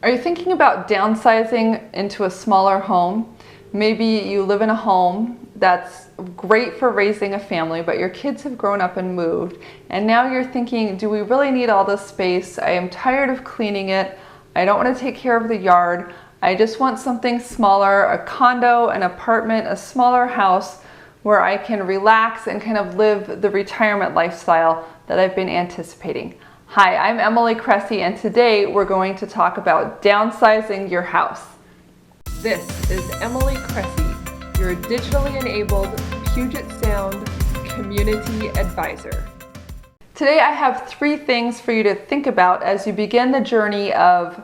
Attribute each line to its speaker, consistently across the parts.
Speaker 1: Are you thinking about downsizing into a smaller home? Maybe you live in a home that's great for raising a family, but your kids have grown up and moved, and now you're thinking, do we really need all this space? I am tired of cleaning it. I don't want to take care of the yard. I just want something smaller, a condo, an apartment, a smaller house where I can relax and kind of live the retirement lifestyle that I've been anticipating. Hi, I'm Emily Cressey, and today we're going to talk about downsizing your house. This is Emily Cressey, your digitally enabled Puget Sound community advisor. Today I have 3 things for you to think about as you begin the journey of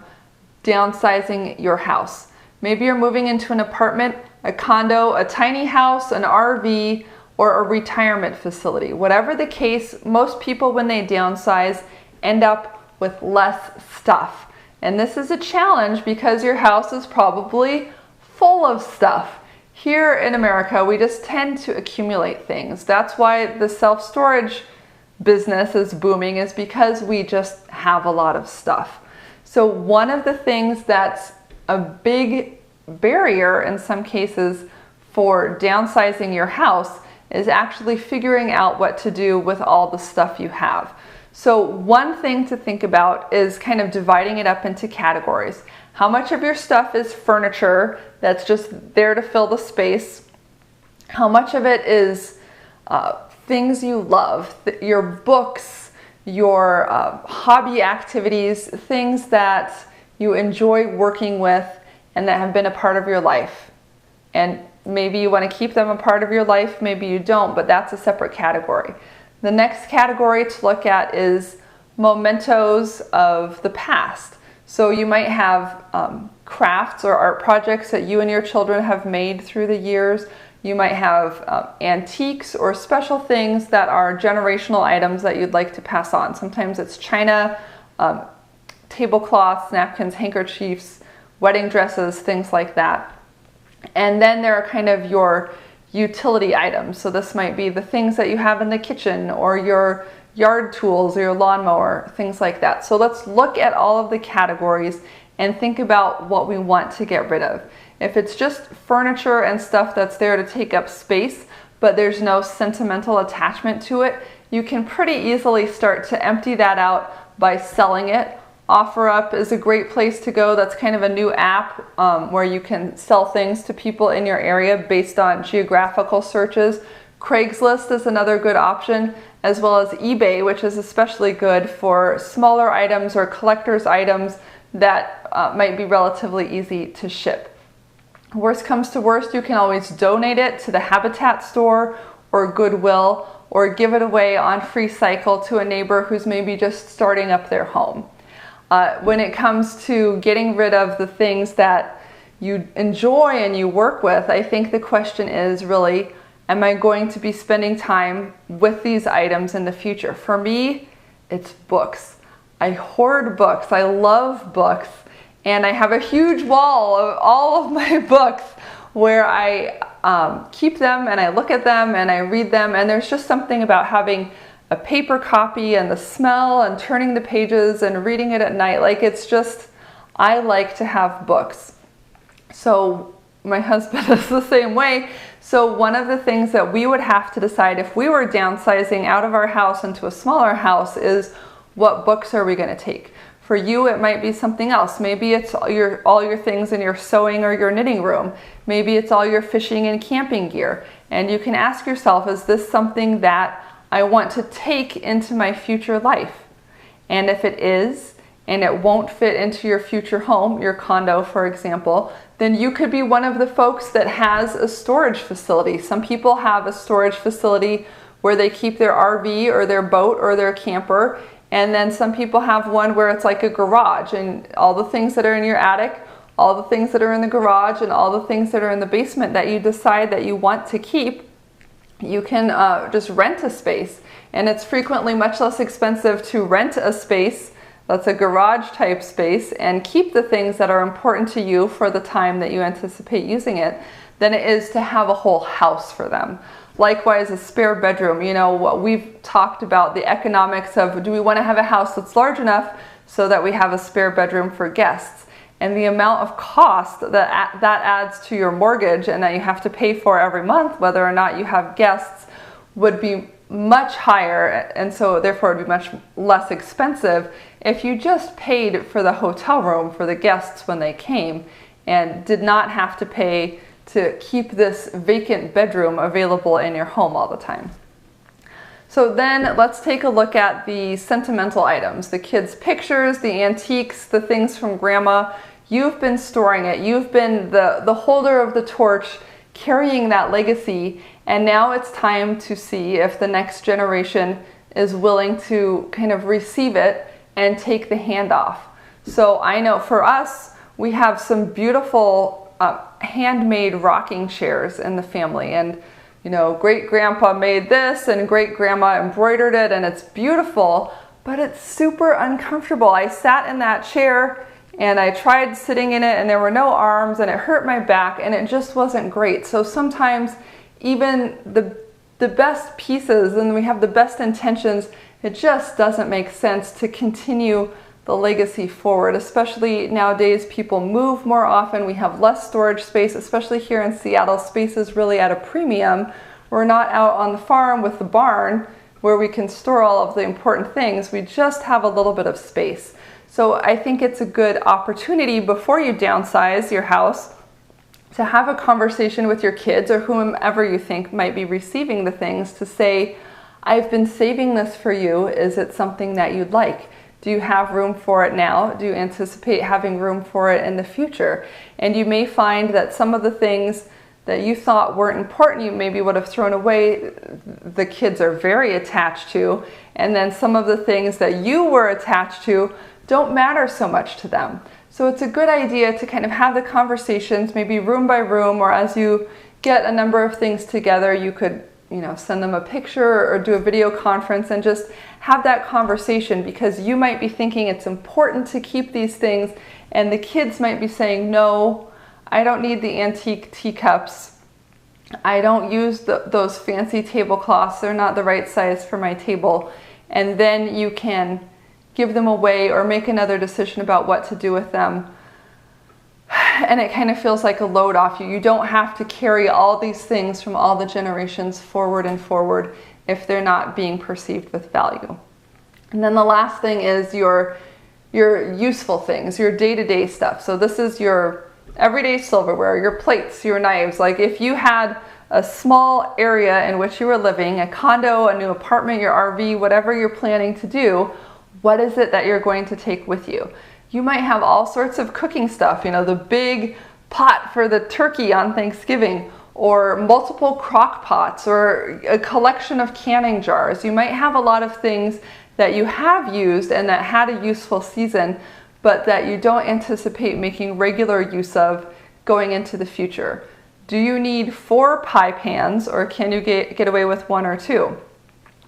Speaker 1: downsizing your house. Maybe you're moving into an apartment, a condo, a tiny house, an RV, or a retirement facility. Whatever the case, most people when they downsize end up with less stuff. And this is a challenge because your house is probably full of stuff. Here in America, we just tend to accumulate things. That's why the self-storage business is booming, is because we just have a lot of stuff. So one of the things that's a big barrier in some cases for downsizing your house is actually figuring out what to do with all the stuff you have. So one thing to think about is kind of dividing it up into categories. How much of your stuff is furniture that's just there to fill the space? How much of it is things you love, your books, your hobby activities, things that you enjoy working with and that have been a part of your life? And maybe you want to keep them a part of your life, maybe you don't, but that's a separate category. The next category to look at is mementos of the past. So you might have crafts or art projects that you and your children have made through the years. You might have antiques or special things that are generational items that you'd like to pass on. Sometimes it's china, tablecloths, napkins, handkerchiefs, wedding dresses, things like that. And then there are kind of your utility items. So this might be the things that you have in the kitchen or your yard tools or your lawnmower, things like that. So let's look at all of the categories and think about what we want to get rid of. If it's just furniture and stuff that's there to take up space, but there's no sentimental attachment to it, you can pretty easily start to empty that out by selling it. OfferUp is a great place to go. That's kind of a new app where you can sell things to people in your area based on geographical searches. Craigslist is another good option, as well as eBay, which is especially good for smaller items or collector's items that might be relatively easy to ship. Worst comes to worst, you can always donate it to the Habitat store or Goodwill, or give it away on FreeCycle to a neighbor who's maybe just starting up their home. When it comes to getting rid of the things that you enjoy and you work with, I think the question is really, am I going to be spending time with these items in the future? For me, it's books. I hoard books. I love books. And I have a huge wall of all of my books where I keep them and I look at them and I read them. And there's just something about having a paper copy and the smell and turning the pages and reading it at night. Like, it's just, I like to have books. So my husband is the same way. So one of the things that we would have to decide if we were downsizing out of our house into a smaller house is, what books are we going to take? For you, it might be something else. Maybe it's all your things in your sewing or your knitting room. Maybe it's all your fishing and camping gear. And you can ask yourself, is this something that I want to take into my future life? And if it is, and it won't fit into your future home, your condo, for example, then you could be one of the folks that has a storage facility. Some people have a storage facility where they keep their RV or their boat or their camper. And then some people have one where it's like a garage, and all the things that are in your attic, all the things that are in the garage, and all the things that are in the basement that you decide that you want to keep, you can just rent a space. And it's frequently much less expensive to rent a space that's a garage type space and keep the things that are important to you for the time that you anticipate using it than it is to have a whole house for them. Likewise, a spare bedroom. You know, we've talked about the economics of, do we want to have a house that's large enough so that we have a spare bedroom for guests? and the amount of cost that adds to your mortgage and that you have to pay for every month, whether or not you have guests, would be much higher, and so therefore it would be much less expensive if you just paid for the hotel room for the guests when they came and did not have to pay to keep this vacant bedroom available in your home all the time. So then let's take a look at the sentimental items, the kids' pictures, the antiques, the things from grandma. You've been storing it. You've been the holder of the torch, carrying that legacy, and now it's time to see if the next generation is willing to kind of receive it and take the handoff. So I know for us, we have some beautiful handmade rocking chairs in the family, and you know, great grandpa made this and great grandma embroidered it, and it's beautiful, but it's super uncomfortable. I sat in that chair and I tried sitting in it and there were no arms and it hurt my back and it just wasn't great. So sometimes even the best pieces, and we have the best intentions, it just doesn't make sense to continue the legacy forward. Especially nowadays, people move more often. We have less storage space, especially here in Seattle. Space is really at a premium. We're not out on the farm with the barn where we can store all of the important things. We just have a little bit of space. So I think it's a good opportunity before you downsize your house to have a conversation with your kids or whomever you think might be receiving the things, to say, I've been saving this for you. Is it something that you'd like? Do you have room for it now? Do you anticipate having room for it in the future? And you may find that some of the things that you thought weren't important, you maybe would have thrown away, the kids are very attached to. And then some of the things that you were attached to don't matter so much to them. So it's a good idea to kind of have the conversations, maybe room by room, or as you get a number of things together, you could, you know, send them a picture or do a video conference and just have that conversation, because you might be thinking it's important to keep these things and the kids might be saying, no, I don't need the antique teacups. I don't use those fancy tablecloths. They're not the right size for my table. And then you can give them away or make another decision about what to do with them. And it kind of feels like a load off you. You don't have to carry all these things from all the generations forward and forward if they're not being perceived with value. And then the last thing is your useful things, your day-to-day stuff. So this is your everyday silverware, your plates, your knives. Like if you had a small area in which you were living, a condo, a new apartment, your RV, whatever you're planning to do, what is it that you're going to take with you? You might have all sorts of cooking stuff, you know, the big pot for the turkey on Thanksgiving, or multiple crock pots, or a collection of canning jars. You might have a lot of things that you have used and that had a useful season, but that you don't anticipate making regular use of going into the future. Do you need 4 pie pans, or can you get away with 1 or 2?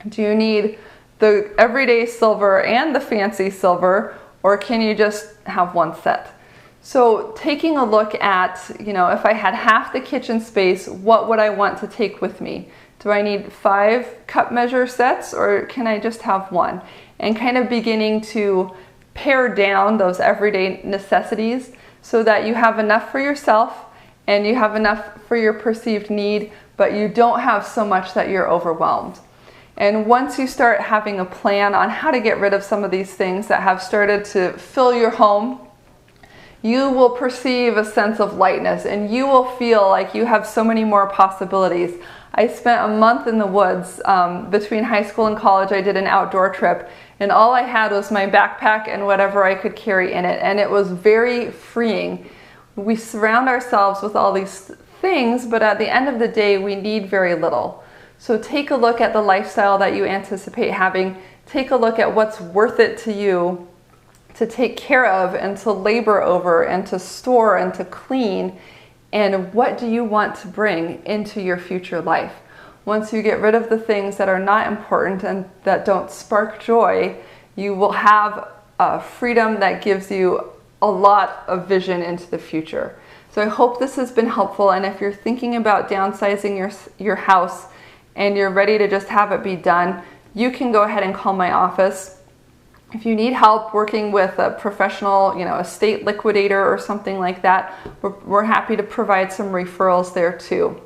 Speaker 1: Do you need the everyday silver and the fancy silver, or can you just have 1 set? So taking a look at, you know, if I had half the kitchen space, what would I want to take with me? Do I need 5 cup measure sets, or can I just have 1? And kind of beginning to pare down those everyday necessities so that you have enough for yourself and you have enough for your perceived need, but you don't have so much that you're overwhelmed. And once you start having a plan on how to get rid of some of these things that have started to fill your home, you will perceive a sense of lightness and you will feel like you have so many more possibilities. I spent a month in the woods between high school and college. I did an outdoor trip, and all I had was my backpack and whatever I could carry in it, and it was very freeing. We surround ourselves with all these things, but at the end of the day, we need very little. So take a look at the lifestyle that you anticipate having. Take a look at what's worth it to you to take care of and to labor over and to store and to clean, and what do you want to bring into your future life. Once you get rid of the things that are not important and that don't spark joy, you will have a freedom that gives you a lot of vision into the future. So I hope this has been helpful, and if you're thinking about downsizing your house and you're ready to just have it be done, you can go ahead and call my office. If you need help working with a professional, estate liquidator or something like that, we're happy to provide some referrals there too.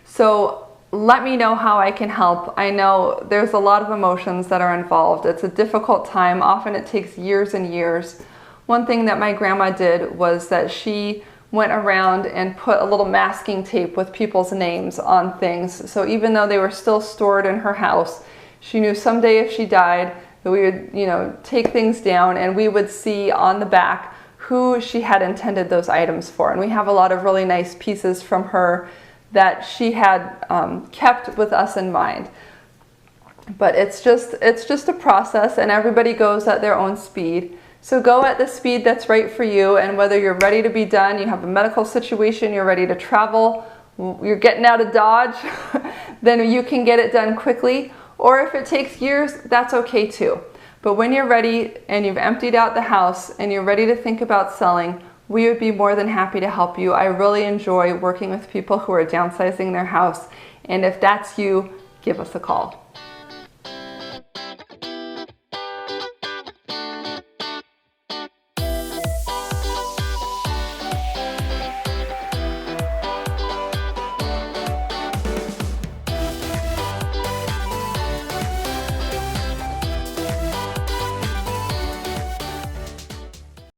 Speaker 1: So let me know how I can help. I know there's a lot of emotions that are involved. It's a difficult time. Often it takes years and years. One thing that my grandma did was that she went around and put a little masking tape with people's names on things. So even though they were still stored in her house, she knew someday if she died, that we would, take things down and we would see on the back who she had intended those items for. And we have a lot of really nice pieces from her that she had kept with us in mind. But it's just a process, and everybody goes at their own speed. So go at the speed that's right for you, and whether you're ready to be done, you have a medical situation, you're ready to travel, you're getting out of Dodge, then you can get it done quickly. Or if it takes years, that's okay too. But when you're ready and you've emptied out the house and you're ready to think about selling, we would be more than happy to help you. I really enjoy working with people who are downsizing their house. And if that's you, give us a call.